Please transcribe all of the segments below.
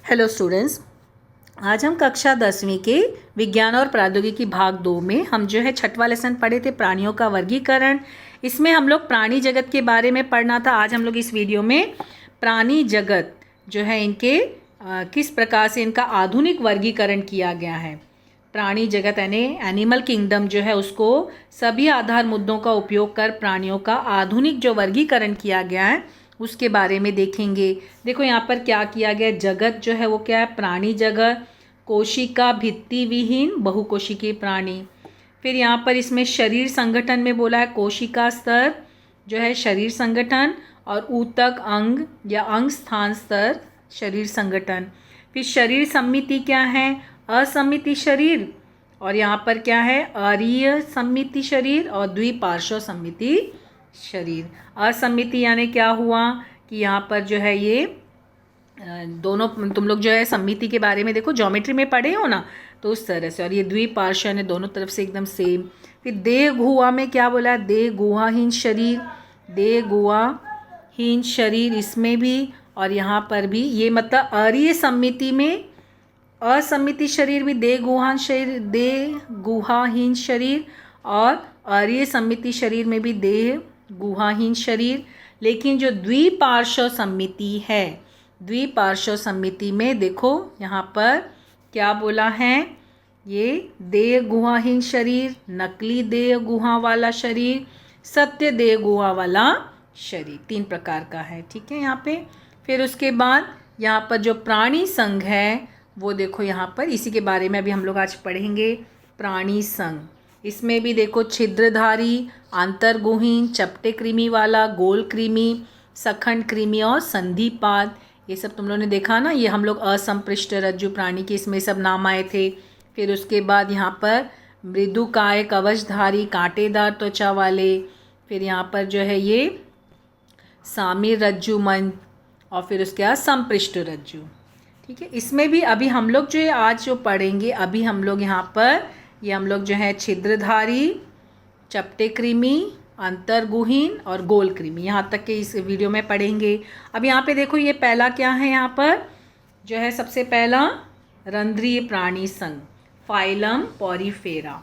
Hello students, आज हम कक्षा 10वीं के विज्ञान और प्रौद्योगिकी भाग 2 में हम जो है छठवां लेसन पढ़े थे प्राणियों का वर्गीकरण। इसमें हम लोग प्राणी जगत के बारे में पढ़ना था। आज हम लोग इस वीडियो में प्राणी जगत जो है इनके किस प्रकार से इनका आधुनिक वर्गीकरण किया गया है। प्राणी जगत यानी एनिमल किंगडम जो है उसको सभी आधार मुद्दों का उपयोग कर प्राणियों का आधुनिक जो वर्गीकरण किया गया है उसके बारे में देखेंगे। देखो यहाँ पर क्या किया गया, जगत जो है वो क्या है, प्राणी जगत, कोशिका भित्ति विहीन बहुकोशिकीय प्राणी। फिर यहाँ पर इसमें शरीर संगठन में बोला है कोशिका स्तर जो है शरीर संगठन और ऊतक अंग या अंग स्थान स्तर शरीर संगठन। फिर शरीर समिति क्या है, असमिति शरीर, और यहाँ पर क्या है अरीय समिति शरीर और द्विपार्श्व समिति शरीर। असमिति यानी क्या हुआ कि यहाँ पर जो है ये दोनों, तुम लोग जो है समिति के बारे में देखो ज्योमेट्री में पढ़े हो ना, तो उस तरह से। और ये द्विपार्श्व यानी दोनों तरफ से एकदम सेम। फिर देह गुहा में क्या बोला है, देह गुहाहीन शरीर, देह गुहाहीन शरीर इसमें भी और यहाँ पर भी। ये मतलब अरीय समिति में असमिति शरीर भी देह गुहाहीन शरीर, देह गुहाहीन शरीर, और अरीय समिति शरीर में भी देह गुहाहीन शरीर। लेकिन जो द्विपार्श्व समिति है, द्विपार्श्व समिति में देखो यहाँ पर क्या बोला है, ये देह गुहाहीन शरीर, नकली देह गुहा वाला शरीर, सत्य देह गुहा वाला शरीर, 3 प्रकार का है। ठीक है यहाँ पे। फिर उसके बाद यहाँ पर जो प्राणी संघ है वो देखो यहाँ पर, इसी के बारे में अभी हम लोग आज पढ़ेंगे। प्राणी संघ, इसमें भी देखो छिद्रधारी, आंतरगुहीन, चपटे कृमि वाला, गोल कृमि, सखंड कृमि और संधिपाद, ये सब तुम लोगों ने देखा ना। ये हम लोग असंपृष्ठ रज्जु प्राणी के इसमें सब नाम आए थे। फिर उसके बाद यहाँ पर मृदुकाय, कवचधारी, कांटेदार त्वचा वाले। फिर यहाँ पर जो है ये सामीर रज्जु मन, और फिर उसके बाद संपृष्ठ रज्जु। ठीक है, इसमें भी अभी हम लोग जो है आज जो पढ़ेंगे, अभी हम लोग यहाँ पर ये हम लोग जो है छिद्रधारी, चपटे कृमि, अंतर्गुहीन और गोल कृमि, यहाँ तक के इस वीडियो में पढ़ेंगे। अब यहाँ पे देखो ये पहला क्या है, यहाँ पर जो है सबसे पहला रंध्रीय प्राणी संघ, फाइलम पॉरीफेरा।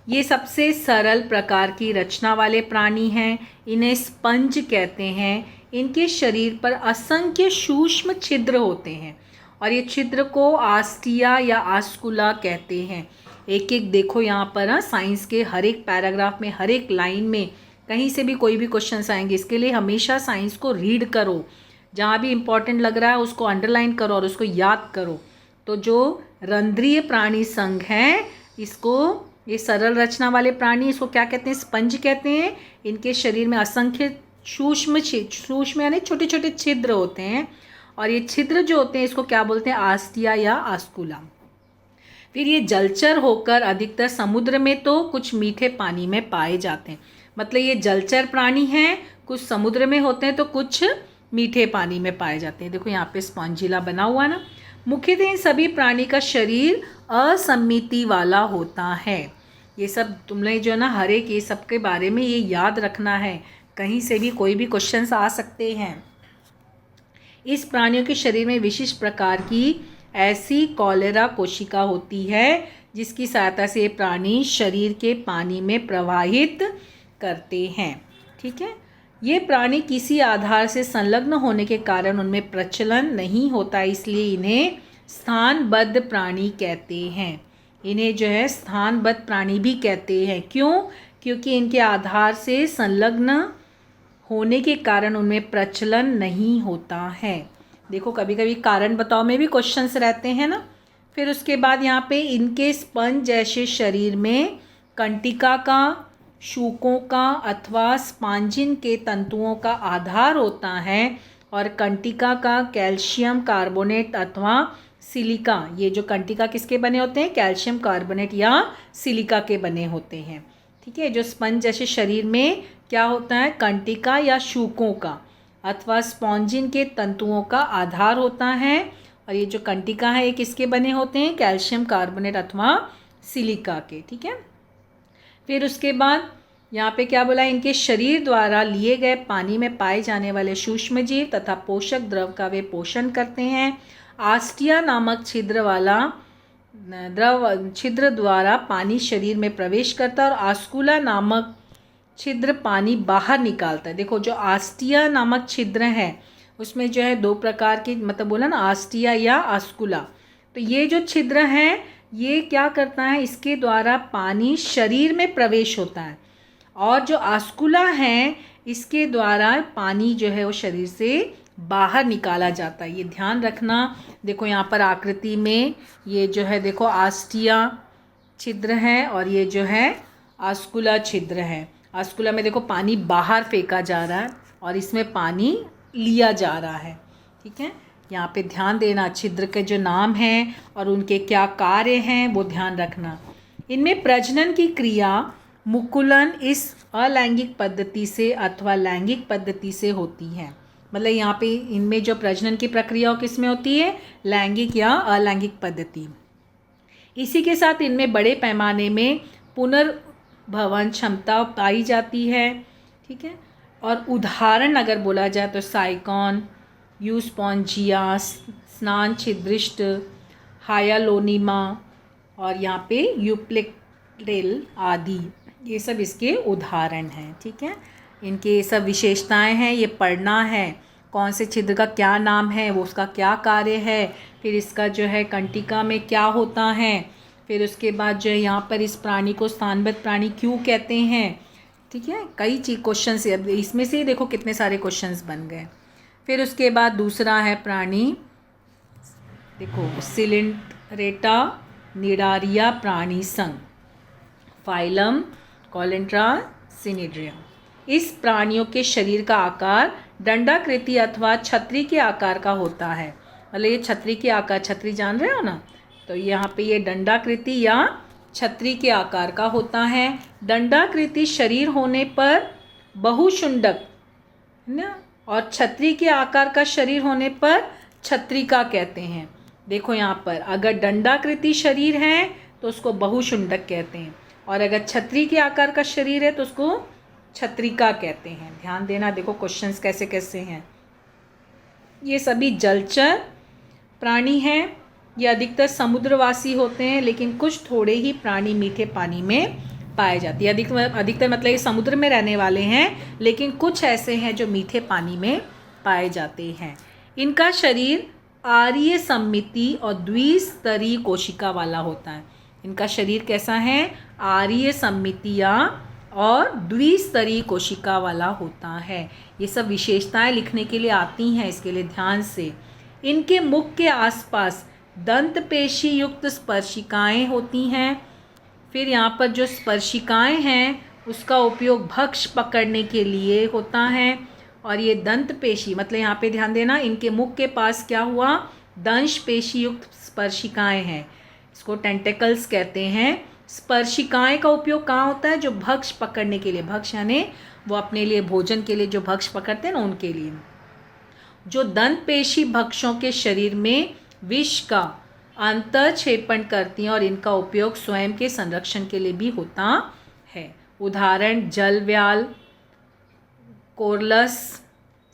ये सबसे सरल प्रकार की रचना वाले प्राणी हैं। इन्हें स्पंज कहते हैं। इनके शरीर पर असंख्य सूक्ष्म छिद्र होते हैं और ये छिद्र को आस्टिया या आस्कुला कहते हैं। एक एक देखो यहाँ पर साइंस के हर एक पैराग्राफ में, हर एक लाइन में कहीं से भी कोई भी क्वेश्चंस आएंगे। इसके लिए हमेशा साइंस को रीड करो, जहाँ भी इम्पोर्टेंट लग रहा है उसको अंडरलाइन करो और उसको याद करो। तो जो रंध्रीय प्राणी संघ है, इसको ये सरल रचना वाले प्राणी, इसको क्या कहते हैं, स्पंज कहते हैं। इनके शरीर में असंख्य सूक्ष्म यानी छोटे छोटे छिद्र होते हैं और ये छिद्र जो होते हैं इसको क्या बोलते हैं, आस्टिया या आस्कुला। फिर ये जलचर होकर अधिकतर समुद्र में तो कुछ मीठे पानी में पाए जाते हैं। मतलब ये जलचर प्राणी हैं, कुछ समुद्र में होते हैं तो कुछ मीठे पानी में पाए जाते हैं। देखो यहाँ पे स्पॉन्जिला बना हुआ ना। मुख्यतः इन सभी प्राणी का शरीर असमिति वाला होता है। ये सब तुमने जो है ना हर एक ये सब के बारे में ये याद रखना है, कहीं से भी कोई भी क्वेश्चंस आ सकते हैं। इस प्राणियों के शरीर में विशिष्ट प्रकार की ऐसी कॉलेरा कोशिका होती है जिसकी सहायता से ये प्राणी शरीर के पानी में प्रवाहित करते हैं। ठीक है, ये प्राणी किसी आधार से संलग्न होने के कारण उनमें प्रचलन नहीं होता, इसलिए इन्हें स्थानबद्ध प्राणी कहते हैं। इन्हें जो है स्थानबद्ध प्राणी भी कहते हैं। क्यों? क्योंकि इनके आधार से संलग्न होने के कारण उनमें प्रचलन नहीं होता है। देखो कभी कभी कारण बताओ में भी क्वेश्चंस रहते हैं ना। फिर उसके बाद यहाँ पे इनके स्पंज जैसे शरीर में कंटिका का, शूकों का अथवा स्पांजिन के तंतुओं का आधार होता है और कंटिका का कैल्शियम कार्बोनेट अथवा सिलिका। ये जो कंटिका किसके बने होते हैं, कैल्शियम कार्बोनेट या सिलिका के बने होते हैं। ठीक है, जो स्पंज जैसे शरीर में क्या होता है, कंटिका या शूकों का अथवा स्पॉन्जिन के तंतुओं का आधार होता है। और ये जो कंटिका है ये किसके बने होते हैं, कैल्शियम कार्बोनेट अथवा सिलिका के। ठीक है, फिर उसके बाद यहाँ पे क्या बोला, इनके शरीर द्वारा लिए गए पानी में पाए जाने वाले सूक्ष्मजीव तथा पोषक द्रव का वे पोषण करते हैं। आस्टिया नामक छिद्र द्वारा पानी शरीर में प्रवेश करता है और आस्कुला नामक छिद्र पानी बाहर निकालता है। देखो जो आस्टिया नामक छिद्र है उसमें जो है दो प्रकार की, मतलब बोला ना आस्टिया या आस्कुला, तो ये जो छिद्र है ये क्या करता है, इसके द्वारा पानी शरीर में प्रवेश होता है, और जो आस्कुला है इसके द्वारा पानी जो है वो शरीर से बाहर निकाला जाता है। ये ध्यान रखना। देखो यहाँ पर आकृति में ये जो है देखो आस्टिया छिद्र है और ये जो है आस्कुला छिद्र है। आस्कुला में देखो पानी बाहर फेंका जा रहा है और इसमें पानी लिया जा रहा है। ठीक है, यहाँ पे ध्यान देना, छिद्र के जो नाम हैं और उनके क्या कार्य हैं वो ध्यान रखना। इनमें प्रजनन की क्रिया मुकुलन इस अलैंगिक पद्धति से अथवा लैंगिक पद्धति से होती है। मतलब यहाँ पे इनमें जो प्रजनन की प्रक्रिया किस में होती है, लैंगिक या अलैंगिक पद्धति। इसी के साथ इनमें बड़े पैमाने में पुनर्भवन क्षमता पाई जाती है। ठीक है, और उदाहरण अगर बोला जाए तो साइकॉन, यूस्पॉन्जिया, स्नान छिद्रिष्ट, हायालोनिमा और यहाँ पे यूप्लेक्टेल आदि, ये सब इसके उदाहरण हैं। ठीक है, इनके सब विशेषताएं हैं, ये पढ़ना है। कौन से छिद्र का क्या नाम है, वो उसका क्या कार्य है, फिर इसका जो है कंटिका में क्या होता है, फिर उसके बाद जो है यहाँ पर इस प्राणी को स्थानबद्ध प्राणी क्यों कहते हैं। ठीक है, कई क्वेश्चन से, अब इसमें से देखो कितने सारे क्वेश्चंस बन गए। फिर उसके बाद दूसरा है प्राणी, देखो सिलिंड्रेटा निडारिया प्राणी संघ, फाइलम कोलेंट्रा सिनिड्रिया। इस प्राणियों के शरीर का आकार दंडाकृति अथवा छतरी के आकार का होता है। मतलब ये छतरी के आकार, छतरी जान रहे हो ना, तो यहाँ पे ये दंडाकृति या छतरी के आकार का होता है। दंडाकृति शरीर होने पर बहुशुंडक ना, और छतरी के आकार का शरीर होने पर छत्रिका कहते हैं। देखो यहाँ पर अगर दंडाकृति शरीर है तो उसको बहुशुंडक कहते हैं, और अगर छतरी के आकार का शरीर है तो उसको छत्रिका कहते हैं। ध्यान देना, देखो क्वेश्चंस कैसे कैसे हैं। ये सभी जलचर प्राणी हैं, ये अधिकतर समुद्रवासी होते हैं, लेकिन कुछ थोड़े ही प्राणी मीठे पानी में पाए जाते हैं। अधिकतर मतलब ये समुद्र में रहने वाले हैं, लेकिन कुछ ऐसे हैं जो मीठे पानी में पाए जाते हैं। इनका शरीर आर्य सममिति और द्विस्तरीय कोशिका वाला होता है। इनका शरीर कैसा है, आर्य सममितिया और द्विस्तरीय कोशिका वाला होता है। ये सब विशेषताएं लिखने के लिए आती हैं, इसके लिए ध्यान से। इनके मुख के आसपास दंत पेशी युक्त स्पर्शिकाएं होती हैं। फिर यहाँ पर जो स्पर्शिकाएं हैं उसका उपयोग भक्ष्य पकड़ने के लिए होता है। और ये दंत पेशी, मतलब यहाँ पे ध्यान देना, इनके मुख के पास क्या हुआ, दंश पेशी युक्त स्पर्शिकाएं हैं, इसको टेंटेकल्स कहते हैं। स्पर्शिकाएं का उपयोग कहाँ होता है, जो भक्ष्य पकड़ने के लिए, भक्ष्य यानी वो अपने लिए भोजन के लिए जो भक्ष्य पकड़ते हैं ना, उनके लिए। जो दंत पेशी भक्ष्यों के शरीर में विष का अंतःक्षेपण करती हैं और इनका उपयोग स्वयं के संरक्षण के लिए भी होता है। उदाहरण जल व्याल, कोरलस,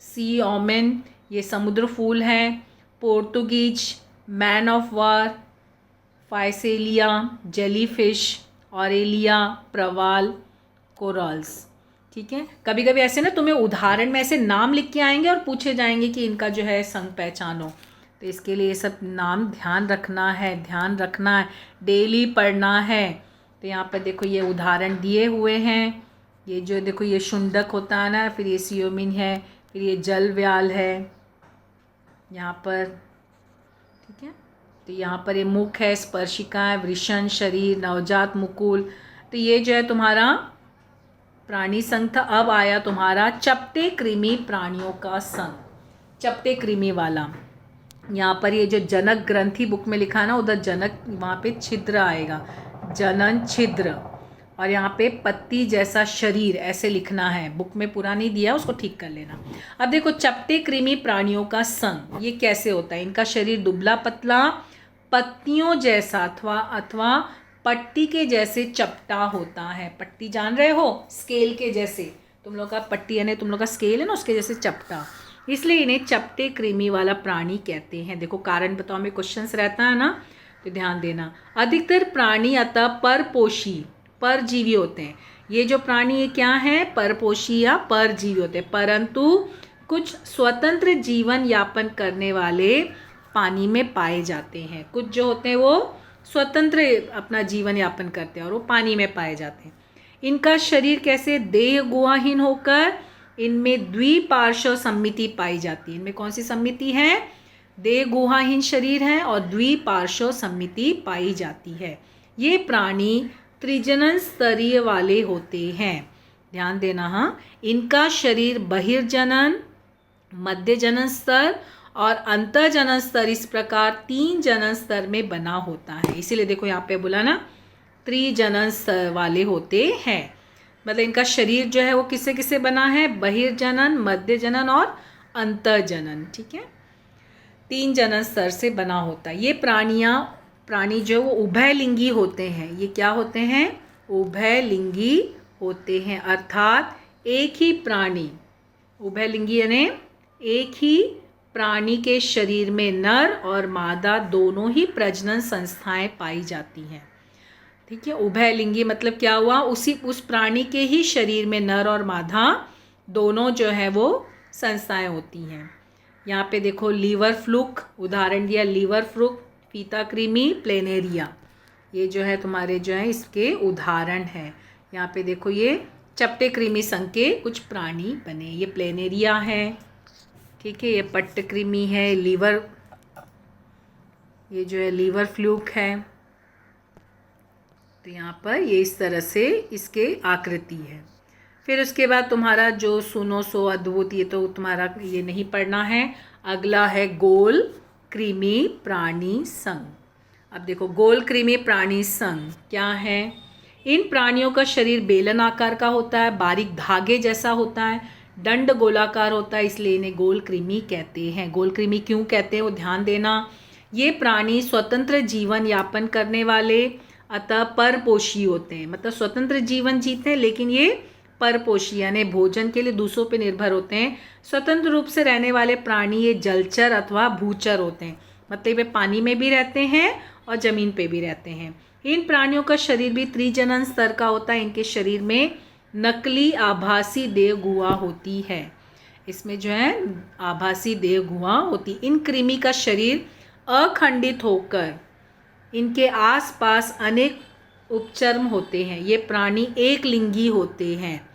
सी ओमेन, ये समुद्र फूल हैं, Portuguese, man of war, physalia, jellyfish, aurelia, प्रवाल, कोरल्स। ठीक है, कभी कभी ऐसे ना तुम्हें उदाहरण में ऐसे नाम लिख के आएंगे और पूछे जाएंगे कि इनका जो है संघ पहचानो, तो इसके लिए ये सब नाम ध्यान रखना है, डेली पढ़ना है। तो यहाँ पर देखो ये उदाहरण दिए हुए हैं। ये जो देखो ये शुंडक होता है ना, फिर ये सियोमिन है, फिर ये जल व्याल है यहाँ पर। ठीक है, तो यहाँ पर ये मुख है, स्पर्शिका, वृषण, शरीर, नवजात मुकुल। तो ये जो है तुम्हारा प्राणी संघ था। अब आया तुम्हारा चपटे कृमि प्राणियों का संघ, चपटे कृमि वाला। यहाँ पर ये जो जनक ग्रंथि बुक में लिखा है ना, उधर जनक, वहाँ पे छिद्र आएगा, जनन छिद्र, और यहाँ पे पत्ती जैसा शरीर ऐसे लिखना है। बुक में पूरा नहीं दिया, उसको ठीक कर लेना। अब देखो चपटे कृमि प्राणियों का संघ ये कैसे होता है। इनका शरीर दुबला पतला, पत्तियों जैसा अथवा पट्टी के जैसे चपटा होता है। पट्टी जान रहे हो, स्केल के जैसे, तुम लोग का पट्टी यानी तुम लोग का स्केल है ना, उसके जैसे चपटा। इसलिए इन्हें चपटे कृमि वाला प्राणी कहते हैं। देखो कारण बताओ में क्वेश्चंस रहता है ना, तो ध्यान देना। अधिकतर प्राणी अतः परपोषी परजीवी होते हैं। ये जो प्राणी ये क्या है, परपोषी या परजीवी होते हैं, परंतु कुछ स्वतंत्र जीवन यापन करने वाले पानी में पाए जाते हैं। कुछ जो होते हैं वो स्वतंत्र अपना जीवन यापन करते हैं और वो पानी में पाए जाते हैं। इनका शरीर कैसे, देह गुहाहीन होकर इनमें द्विपार्श्व सम्मिति पाई जाती है। इनमें कौन सी सम्मिति है, देह गुहाहीन शरीर है और द्विपार्श्व सम्मिति पाई जाती है। ये प्राणी त्रिजनन स्तरीय वाले होते हैं। ध्यान देना, हाँ, इनका शरीर बहिर्जनन, मध्य जनन स्तर और अंतर्जनन स्तर, इस प्रकार 3 जनन स्तर में बना होता है। इसीलिए देखो यहाँ पे बोला ना त्रिजनन स्तर वाले होते हैं। मतलब इनका शरीर जो है वो किससे किससे बना है, बहिर्जनन, मध्य जनन और अंतर्जनन, ठीक है, 3 जनन स्तर से बना होता है। ये प्राणी जो वो उभयलिंगी होते हैं। ये क्या होते हैं, उभयलिंगी होते हैं, अर्थात एक ही प्राणी, उभयलिंगी यानी एक ही प्राणी के शरीर में नर और मादा दोनों ही प्रजनन संस्थाएं पाई जाती हैं। ठीक है, उभयलिंगी मतलब क्या हुआ, उस प्राणी के ही शरीर में नर और मादा दोनों जो है वो संस्थाएं होती हैं। यहाँ पे देखो लीवर फ्लूक उदाहरण दिया, लीवर फ्लूक, फीता कृमि, प्लेनेरिया, ये जो है तुम्हारे जो है इसके उदाहरण हैं। यहाँ पे देखो ये चपटे कृमि संघ के कुछ प्राणी बने, ये प्लेनेरिया है, ठीक है, ये पट्ट कृमि है, लीवर, ये जो है लीवर फ्लूक है। तो यहाँ पर ये इस तरह से इसके आकृति है। फिर उसके बाद तुम्हारा जो सुनो सो अद्भुत, ये तो तुम्हारा ये नहीं पढ़ना है। अगला है गोल कृमि प्राणी संघ। अब देखो गोल कृमि प्राणी संघ क्या है, इन प्राणियों का शरीर बेलन आकार का होता है, बारीक धागे जैसा होता है, दंड गोलाकार होता है, इसलिए इन्हें गोल कृमि कहते हैं। गोल कृमि क्यों कहते हैं वो ध्यान देना। ये प्राणी स्वतंत्र जीवन यापन करने वाले अतः परपोषी होते हैं, मतलब स्वतंत्र जीवन जीते हैं लेकिन ये परपोषी यानी भोजन के लिए दूसरों पर निर्भर होते हैं। स्वतंत्र रूप से रहने वाले प्राणी ये जलचर अथवा भूचर होते हैं, मतलब वे पानी में भी रहते हैं और ज़मीन पे भी रहते हैं। इन प्राणियों का शरीर भी त्रिजनन स्तर का होता है। इनके शरीर में नकली आभासी देह गुहा होती है, इसमें जो है आभासी देह गुहा होती। इन कृमि का शरीर अखंडित होकर इनके आसपास अनेक उपचर्म होते हैं। ये प्राणी एक लिंगी होते हैं,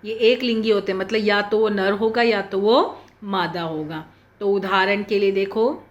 ये एक लिंगी होते हैं, मतलब या तो वो नर होगा या तो वो मादा होगा। तो उदाहरण के लिए देखो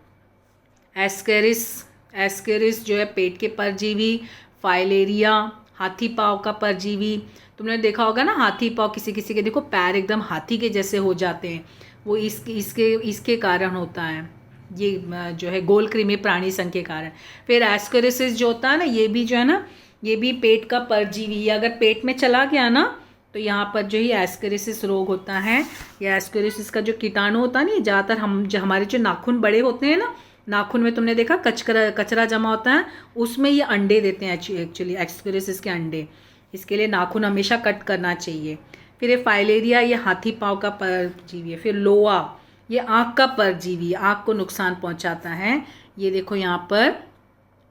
एस्केरिस जो है पेट के परजीवी, फाइलेरिया हाथी पाँव का परजीवी। तुमने देखा होगा ना हाथी पाँव, किसी किसी के देखो पैर एकदम हाथी के जैसे हो जाते हैं, वो इसके कारण होता है, ये जो है गोल कृमि प्राणी संघ के कारण। फिर एस्केरिसिस जो होता है ना, ये भी जो है ना, ये भी पेट का परजीवी, ये अगर पेट में चला गया ना तो यहाँ पर जो है एस्केरिसिस रोग होता है। या एस्केरिसिस का जो कीटाणु होता है ना, ज़्यादातर हमारे जो नाखून बड़े होते हैं ना, नाखून में तुमने देखा कचरा जमा होता है, उसमें ये अंडे देते हैं एक्चुअली एस्केरिसिस के अंडे। इसके लिए नाखून हमेशा कट करना चाहिए। फिर ये फाइलेरिया, ये हाथी पाँव का परजीवी है। फिर लोआ, ये आँख का परजीवी, आँख को नुकसान पहुँचाता है। ये देखो यहाँ पर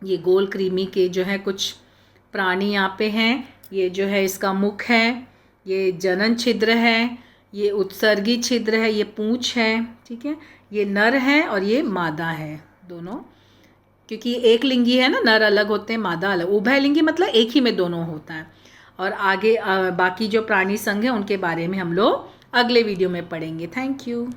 ये गोल कृमि के जो है कुछ प्राणी यहाँ पे हैं। ये जो है इसका मुख है, ये जनन छिद्र है, ये उत्सर्गी छिद्र है, ये पूँछ है, ठीक है, ये नर है और ये मादा है दोनों, क्योंकि एक लिंगी है ना, नर अलग होते हैं मादा अलग। उभयलिंगी मतलब एक ही में दोनों होता है। और आगे बाकी जो प्राणी संघ है उनके बारे में हम लोग अगले वीडियो में पढ़ेंगे। Thank you.